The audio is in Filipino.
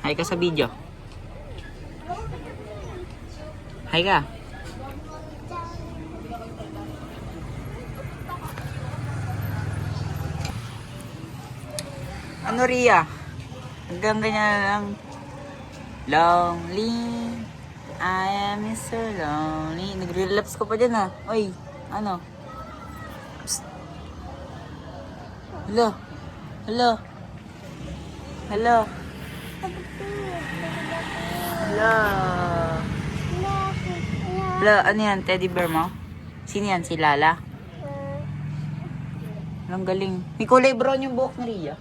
Hi ka sa video. Hi ka. Ano, Ria? Hanggang ganyan lang. Lonely. I am so lonely. Nagre-relapse ko pa dyan ah. Oy, ano? Psst. Hello. Hello. Hello. Hello. Hello, ano yan? Teddy bear mo? Sino yan? Si Lala? Ang galing. May kulay brown yung buhok ni Ria.